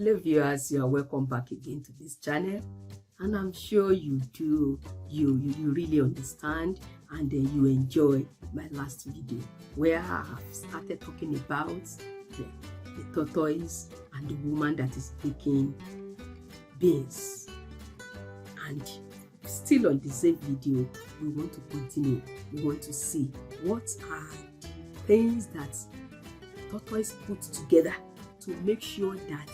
Hello viewers, you are welcome back again to this channel, and I'm sure you really understand and you enjoy my last video where I have started talking about the tortoise and the woman that is baking beans. And still on the same video, we want to continue. We want to see what are the things that tortoise put together to make sure that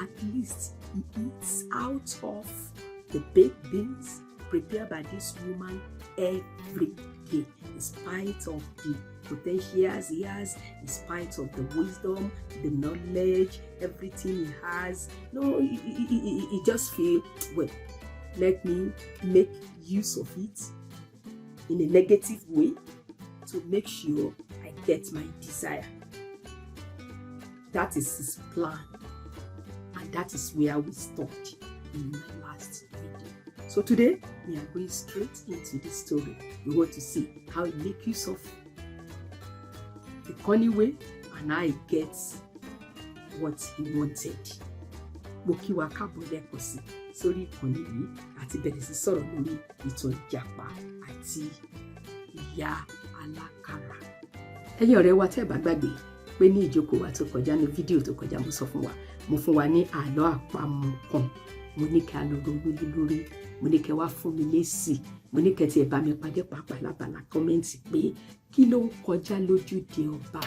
at least he eats out of the baked beans prepared by this woman every day, in spite of the potentials he has, in spite of the wisdom, the knowledge, everything he has. No, he just feel, well, let me make use of it in a negative way to make sure I get my desire. That is his plan, and that is where we stopped in my last video. So today we are going straight into this story. We want to see how he makes use of the cunning way and how he gets what he wanted. Mo kí wa káàbọ̀ lẹ́ẹ̀kan sí sórí ìkànnì yìí àti bẹ̀rẹ̀ sí sọ̀rọ̀ lórí ìtàn ìjàpá àti ìyá alákàrà. Ẹ̀yin ọ̀rẹ́ wa tẹ́ bá gbàgbé pé ní ìjókòó wa tó kọjá ní fídíò tó kọjá mo fún wa ní àlọ́ àpamọ̀ kan. Mo ní kí a lọ ronú lórí, mo ní kí wá fún mi lésì, mo ní kí ẹ bá mi pàdé pàápàá lábala kọ́mẹ́ǹtì pé kí ló ń kọjá lójúde ọba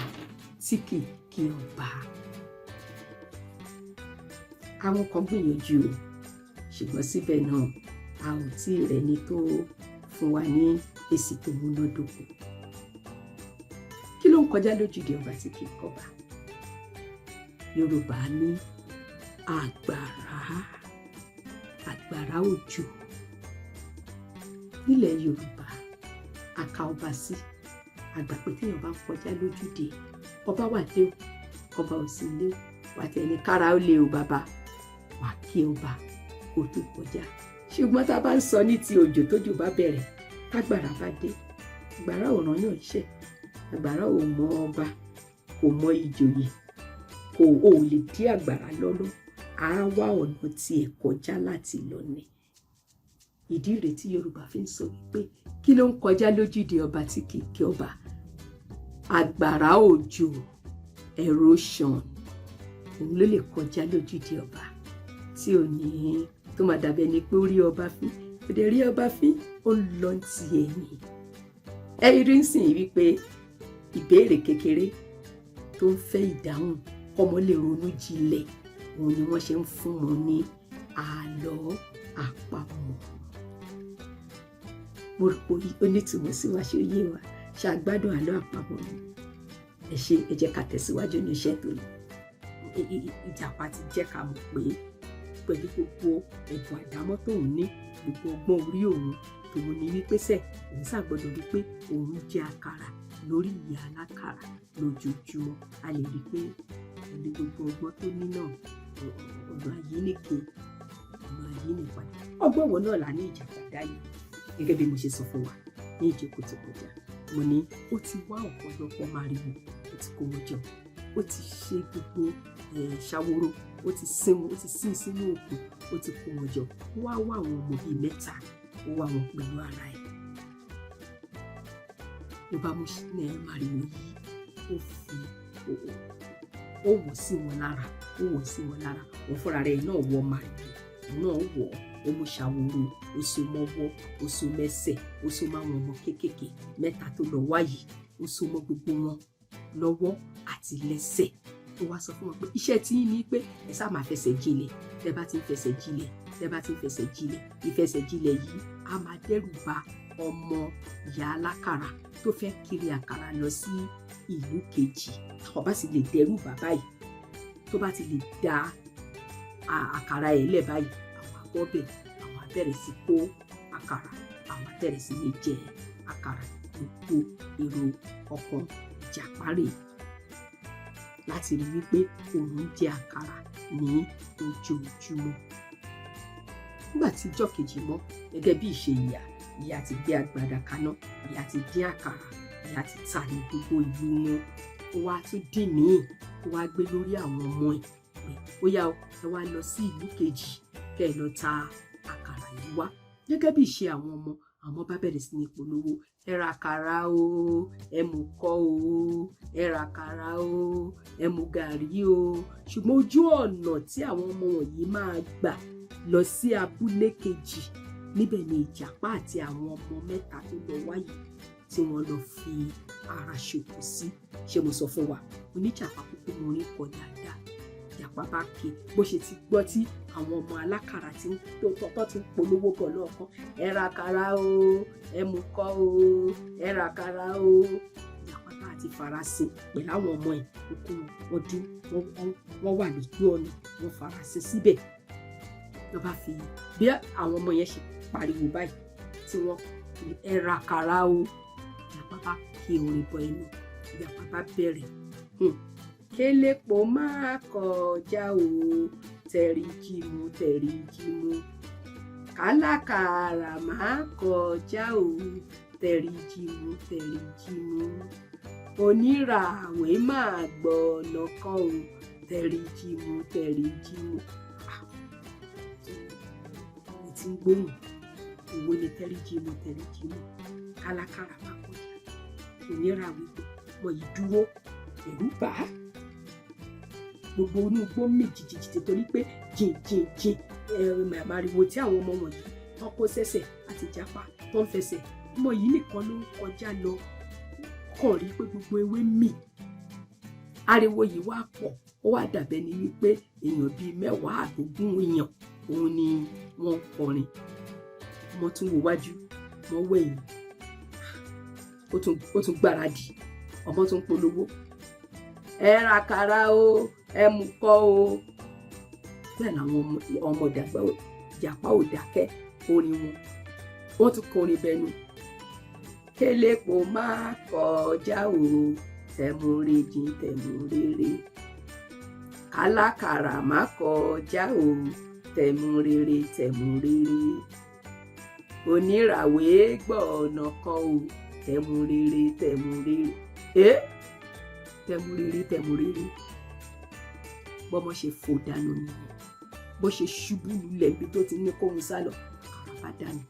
tí kì í kí ọba. Àwọn kan gbìyànjú o, ṣùgbọ́n síbẹ̀ náà a ò tí ì rẹ́ni tó fún wa ní èsì tó múnádóko. Kí ló ń kọjá lójúde ọba tí kì í kọba? Yorùbá ní àgbàrá òjò. Nílẹ̀ Yorùbá, a ka ọba sí àgbà pé téèyàn bá kọjá lójúde, ọba wà lé o, ọba ò sí lé o, wà tẹ̀ ní kára ó lé o bàbá, wà kí ọba kó tó kọjá. Ṣùgbọ́n tá a bá ń sọ ní ti òjò tójò bá bẹ̀rẹ̀, tágbàrá bá dé, àgbàrá ò rán yàn iṣẹ́, àgbàrá ò mọ ọba, kò mọ ìjòyè, ò lè dí àgbàrá lọ́lọ́, á wá ọ̀nà tiẹ̀ kọjá láti lọ ní. Ìdí rèé tí Yorùbá fi ń sọ wípé kí ló ń kọjá lójúde ọba tí kì í kí ọba? Àgbàrá òjò, erosion, òun ló lè kọjá lójúde ọba tí ò ní tó máa dàbí ẹni pé ó rí ọba fín, kò dé rí ọba fín, ó ń lọ tiẹ̀ ni. Ẹ rí nsìn wípé ìbéèrè kékeré tó ń fẹ́ ìdáhùn kọ́mọ lè ronú jinlẹ̀, òun ni wọ́n ṣe ń fún wọn ní àlọ́ àpamọ̀. Mo rò pé onítùmọ̀ sí wa ṣe yé wa, ṣàgbádùn àlọ́ àpamọ̀ ni. Ẹ jẹ́ ká tẹ̀síwájú ní iṣẹ́ tó lọ. Ìjàpá ti jẹ́ ká mọ̀ pé pẹ̀lú gbogbo ẹ̀bùn àdámọ́ tóun ní, gbogbo ọgbọ́n orí òun tòun ní wípé òun ṣàgbọ́dọ̀ rí pé òun jẹ àkàrà lórí ìyá alákàrà lójoojúmọ́. A lè rí pé pẹ̀lú gbogbo ọgbọ́n tó ní náà, ọ̀nà àyíníke, ọ̀nà àyínípadà. Ọgbọ́n wo náà là ní Ìjàpá dáyé? Gẹ́gẹ́ bí mo ṣe sọ fún wa ní ìjókòó tó kọjá, mo ní ó ti wá ọ̀pọ̀lọpọ̀ màrìwò, ó ti kó wọn jọ, ó ti ṣe gbogbo ṣàwòrò, ó ti sin sínú òkun, ó ti kó wọn jọ. Ó wá wá àwọn ọmọ bíi 3, ó wá wọn pẹ̀lú ara ẹ̀. Ló bá mú màrìwò yìí, ó wọ̀ sí wọn lára, òun fúnra rẹ̀ náà wọ màrìwò, òun náà wọ̀, ó mú ṣàwòrò, ó so mọ́wọ́, ó so mẹ́sẹ̀, ó so máwọn ọmọ kéékèèké 3 tó lọ wáyìí, ó so mọ́ gbogbo wọn lọ́wọ́ àti lẹ́sẹ̀. Ó wá sọ fún wọn pé iṣẹ́ tí yín ni pé ẹ sá máa fẹsẹ̀ jinlẹ̀. Tẹ́ bá ti ń fẹsẹ̀ jinlẹ̀, ìfẹsẹ̀jinlẹ̀ yìí á máa dẹ́rù ba ọmọ ìyá alákàrà tó fẹ́ kiri àkàrà lọ sí ìlú kejì. Tó bá sì lè dẹ́rù bà báyìí, tó bá ti lè da àkàrà ẹ̀ lẹ̀ báyìí, àwọn abọ́bẹ̀, àwọn abẹ̀rẹ̀ sí kó àkàrà, àwọn abẹ̀rẹ̀ sí lè jẹ àkàrà. Gbogbo èrò ọkàn Ìjàpá rèé láti rí wípé òun jẹ àkàrà ní ojoojúmọ́. Nígbà tí ìjọ́ kejì mọ́, gẹ́gẹ́ bí ìṣe ìyá ti gbé agbada kaná, ìyá ti dín àkàrà, ìyá ti tà ní gbogbo ìlú wọn. Ó wá tún dín míì, ó wá gbé lórí àwọn ọmọ ẹ̀, pé ó yá o ẹ wá lọ sí ìlú kejì kẹ́ ẹ lọ ta àkàrà yìí wá. Gẹ́gẹ́ bí ìṣe àwọn ọmọ bá bẹ̀rẹ̀ sí ní polówó, ẹ ra àkàrà o, ẹ mú kọ́ o, ẹ ra àkàrà o, ẹ mú gàrí o. Ṣùgbọ́n ojú ọ̀nà tí àwọn ọmọ wọ̀nyí máa gbà lọ sí abúlé kejì, níbẹ̀ ni ìjàpá àti àwọn ọmọ mẹ́ta tó lọ wáyé tí wọ́n lọ fi ara ṣòkò sí. Ṣé mo sọ fún wa, oníjàpá kúkú mo rí kọ dáadáa. Ìjàpá bá ké bó ṣe ti gbọ́ tí àwọn ọmọ alákàrà tí tọ́tọ́ ti ń polówó bọ̀ lọ́ọ̀kan, ẹ ra àkàrà o, ẹ mú kọ́ o, ẹ ra àkàrà o. Ìjàpá bá ti farasin pẹ̀lú àwọn ọmọ ẹ̀ kúkú wọ́n wà lójú ọ̀nà, wọ́n farasin síbẹ̀. Lọ́ bá fi bí àwọn ọmọ yẹn ṣe pariwo báyìí tí wọ́n ẹ ra àkàrà o. Ìjàpá bá kí orin bọ ẹnu. Ìjàpá bá bẹ̀rẹ̀ kélépo máa kọjá o, tẹ̀ríjìmù tẹ̀ríjìmù, kálákàrà máa kọjá o, tẹ̀ríjìmù tẹ̀ríjìmù, oníràwé máa gbọ̀nà kan o, tẹ̀ríjìmù tẹ̀ríjìmù. Mo ti ń gbóhùn ìwé ni tẹ̀ríjìmù tẹ̀ríjìmù, kálákàrà máa kọjá, oníràwé mọ̀ yìí dúró, ẹ̀rù bà á. Gbogbo inú igbó mì jìjìjì torí pé jìnjìnjìn màrìwò tí àwọn ọmọ wọ̀nyí wọ́n kó sẹ́sẹ̀ àti ìjàpá tó ń fẹsẹ̀. Ọmọ yìí nìkan ló ń kọjá lọ, kàn rí pé gbogbo ewé mì. Ariwo yìí wá pọ̀, ó wá dàbẹ́ ni wípé èèyàn bíi 10 àdógún èèyàn òun ni wọ́n kọrin. Ọmọ tún wo wájú, wọ́n wẹ̀yìn, ó tún gbáradì. Ọmọ tún polówó, ẹ ra àkàrà o, ẹ mú kọ́ o. Bẹ́ẹ̀ làwọn ọmọ ìjàpá ò dákẹ́ orin wọn, wọ́n tún kọrin bẹnu. Kélépo máa kọjá o, tẹ̀múrèjì tẹ̀múrèrè, kálákàrà máa kọjá o, tẹ̀múrèrè tẹ̀múrèrè, oníràwé gbọ̀nà kan o, tẹ̀múrèrè tẹ̀múrèrè. Tẹ̀múrèrè tẹ̀múrèrè. Bọ́mọ ṣe fò dànù nìyẹn, bó ṣe ṣubú lulẹ̀ ibi tó ti ní kóhun sálọ, àkàrà bá dànù.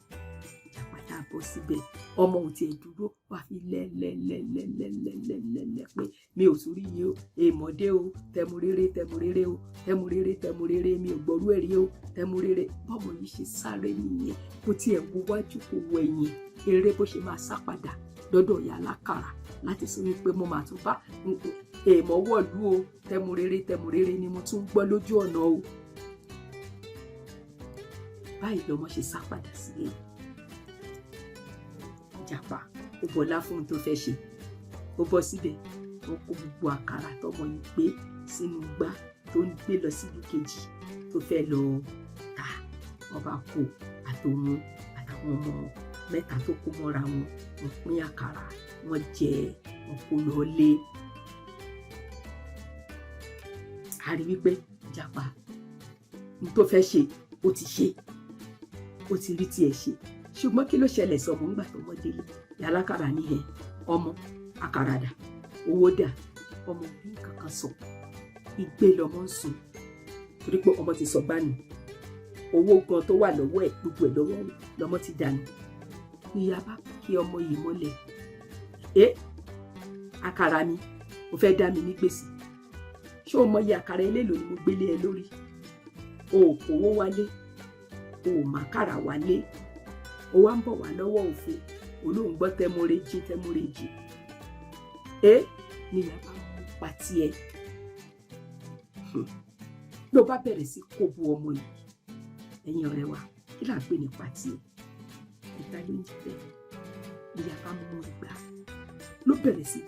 Ìjàpá tá a bọ́ síbẹ̀, ọmọ ò tiẹ̀ dúró, wà fi lẹ́lẹ́lẹ́lẹ́lẹ́lẹ́lẹ́ pé mi ò tún rí yìí o, èèmọ̀dé o, tẹ̀múrèrè tẹ̀múrèrè o, tẹ̀múrèrè tẹ̀múrèrè, mi ò gbọ́rú ẹ̀rí o, tẹ̀múrèrè. Bọ́mọ yìí ṣe sáré nìyẹn, kò tiẹ̀ wo wájú kò wo ẹ̀yìn, eré bó ṣe máa sá padà lọ́dọ̀ ìyá alákàrà láti sọ wípé mo máa tún bá èèmọ̀ wọ̀lú o, tẹ̀múrèrè tẹ̀múrèrè ni mo tún gbọ́ lójú ọ̀nà o. Báyìí lọmọ ṣe sá padà sílé. Ìjàpá ó bọlá fún ohun tó fẹ́ ṣe, ó bọ́ síbẹ̀, wọ́n kó gbogbo àkàrà tọmọ yìí gbé sínú igbá tó ń gbé lọ sílùú kejì tó fẹ́ lọ tà. Wọ́n bá kó àtòun àtàwọn ọmọ mẹ́ta tó kó mọ́ra wọn, wọ́n pín àkàrà, wọ́n jẹ, wọ́n kó lọ lé. A rí wípé Ìjàpá ní tó fẹ́ ṣe ó ti ṣe, ó ti rí tiẹ̀ ṣe. Ṣùgbọ́n kí ló ṣẹlẹ̀ sọmọ ńgbà tó mọ́ délé? Ìyá alákàrà ní ẹ̀ ọmọ àkàrà dà, owó dà. Ọmọ bí kankan sọ, igbe lọmọ ń sùn torí pé ọmọ ti sọ gbànú. Owó gan tó wà lọ́wọ́ ẹ̀ gbogbo ẹ̀ lọ́wọ́ lọmọ ti dànù. Ìyá bá kí ọmọ yìí mọ́lẹ̀, àkàrà mi ò fẹ́ dá mi ní gbèsè. Ṣé o mọ iye àkàrà eléèlò ni mo gbélé ẹ lórí? O ò kówó wálé, o ò màkàrà wálé, o wá ń bọ̀ wá lọ́wọ́ òfo, olóhùn gbọ́ tẹ̀múrèjì tẹ̀múrèjì. Ni ìyá bá mú pàtí ẹ ló bá bẹ̀rẹ̀ sí kó bu ọmọ yìí. Ẹ̀yin ọ̀rẹ́ wa, kí là ń pè ní pàtí ẹ? Ìta ló ń jẹ bẹ́ẹ̀. Ìyá bá mú ìgbà ló bẹ̀rẹ̀ sí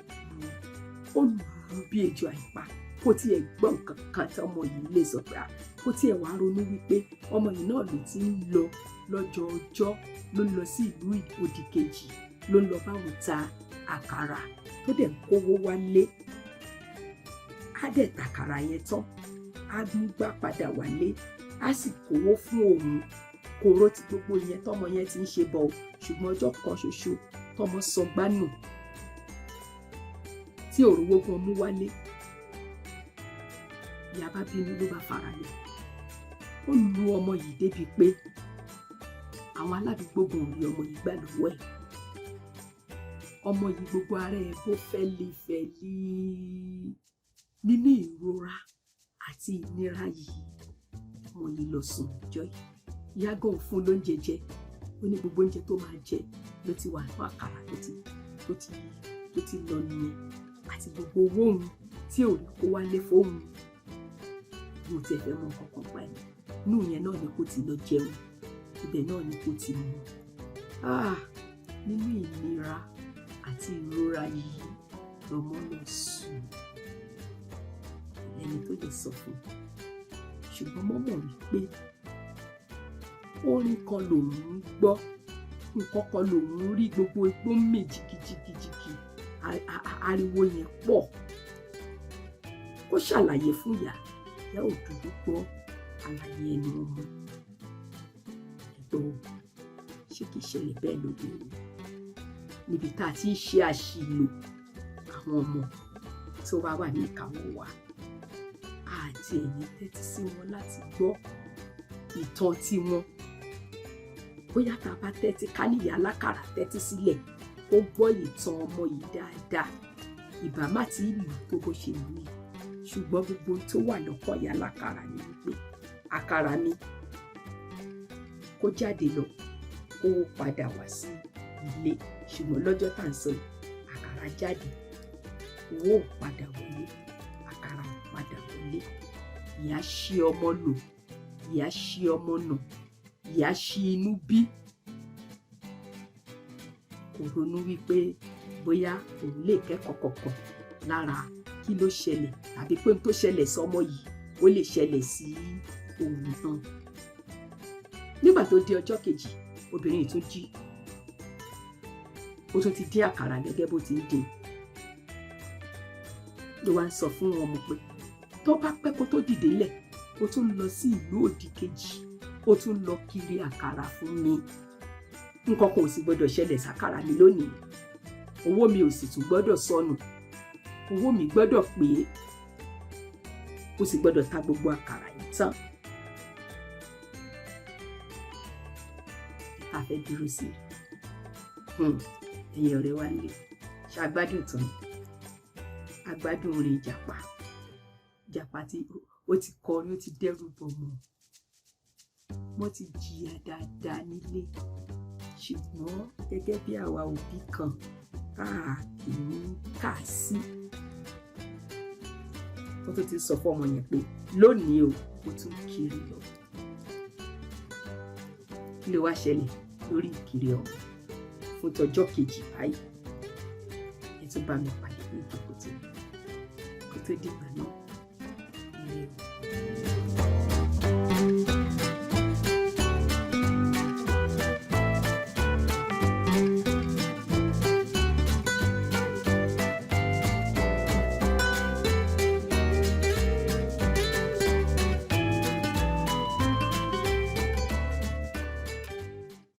ó lù bí ejò àìpa, kó tiẹ̀ gbọ́ nǹkan kan tí ọmọ yìí lè sọ pé kó tiẹ̀ wá ronú wípé ọmọ yìí náà ló ti ń lọ lọ́jọ́ ọjọ́, ló ń lọ sí ìlú òdì kejì, ló ń lọ báwọn ta àkàrà tó dẹ̀ kówó wálé. Á dẹ̀ tàkàrà yẹn tán, á gbà padà wálé, á sì kówó fún òun. Kòró ti gbogbo yẹn tọmọ yẹn ti ń ṣe bọ̀, ṣùgbọ́n ọjọ́ kan ṣoṣo tọmọ sọ gbánù tí òrówó gan mú wálé. ìyá bá bínú ló bá fara lẹ̀. Ó lu ọmọ yìí débi pé àwọn aládùúgbò gan rí ọmọ yìí gbà lọ́wọ́ ẹ̀. Ọmọ yìí gbogbo ara ẹ̀ bó fẹ́lifẹ́li nínú ìrora àti ìnira yìí. Ọmọ yìí lọ sùn lọ́jọ́ yìí. Ìyá gan fún lóúnjẹ jẹ. Ó ní gbogbo oúnjẹ tó máa jẹ ló ti wà ní àkàrà tó ti lọ nìyẹn, àti gbogbo owó òun tí ò rí kó wálé fóun. Mo ti fẹ́ mọ kankan pa ẹ̀. Inú yẹn náà ni kò ti lọ jẹun, ibẹ̀ náà ni kò ti mú. Nínú ìnira àti ìrora yìí lọmọ lọ sùn. Ẹni tó lè sọ fún un, ṣùgbọ́n mọ́mọ́ rí pé orin kan lòun ń gbọ́, nǹkan kan lòun rí, gbogbo igbó mì jìkìjìkìjìkì, ariwo yẹn pọ̀. Ó ṣàlàyé fún ìyá ò dúró gbọ́ àlàyé ẹnu ọmọ. Ẹ̀gbọ́n, ṣé kìí ṣẹlẹ̀ bẹ́ẹ̀ lóde òní níbi tá a ti ń ṣe àṣìlò àwọn ọmọ tó bá wà ní ìkáwọ́ wa, àti ẹ̀yin tẹ́tí sí wọn láti gbọ́ ìtàn tiwọn. Bóyá tá a bá tẹ́tí, ká ní ìyá alákàrà tẹ́tí sílẹ̀ ó gbọ́ ìtàn ọmọ yìí dáadáa, ìbá má ti lù tó bó ṣe lù ú. Ṣùgbọ́n gbogbo tó wà lọ́kàn ìyá alákàrà ni wípé àkàrà mi kó jáde lọ, kó padà wá sí ilé. Ṣùgbọ́n lọ́jọ́ tá à ń sọ yìí, àkàrà jáde, owó padà wọlé, àkàrà padà wọlé. Ìyá ṣí ọmọ lò, ìyá ṣí ọmọ nà, ìyá ṣí inú bí. Kò ronú wípé bóyá òun lè kẹ́kọ̀ọ́ kọ̀ọ̀kan lára kí ló ṣẹlẹ̀, tàbí pé ohun tó ṣẹlẹ̀ sọmọ yìí ó lè ṣẹlẹ̀ sí òun náà. Nígbà tó di ọjọ́ kejì, obìnrin yìí tún jí. Ó tún ti dín àkàrà gẹ́gẹ́ bó ti ń dín. Ló wá ń sọ fún ọmọ pé tó bá pẹ́ kó tó dìde lẹ̀, ó tún lọ sí ìlú òdì kejì, ó tún lọ kiri àkàrà fún mi. Nǹkan kan ò sì gbọ́dọ̀ ṣẹlẹ̀ sákàrà mi lónìí. Owó mi ò sì tún gbọ́dọ̀ sọnù. Owó mi gbọ́dọ̀ pé, ó sì gbọ́dọ̀ ta gbogbo àkàrà yìí tán. A fẹ́ dúró sí ẹ̀yin ọ̀rẹ́ wa lè ṣàgbádùn tán. Agbádùn orin Ìjàpá. Ìjàpá tí ó ti kọrin, ó ti dẹ́rù bọmọ. Wọ́n ti jìyà dáadáa nílé. Ṣùgbọ́n gẹ́gẹ́ bí àwa òbí kan kì í kà sí. Wọ́n tó ti sọ fún ọmọ yẹn pé lónìí o, ó tún kiri lọ. Kí ló wá ṣẹlẹ̀ lórí ìkiri ọmọ fún tọjọ́ kejì báyìí? Ẹ tún bá mi pàdé ní ìjókòó tó dìgbà náà.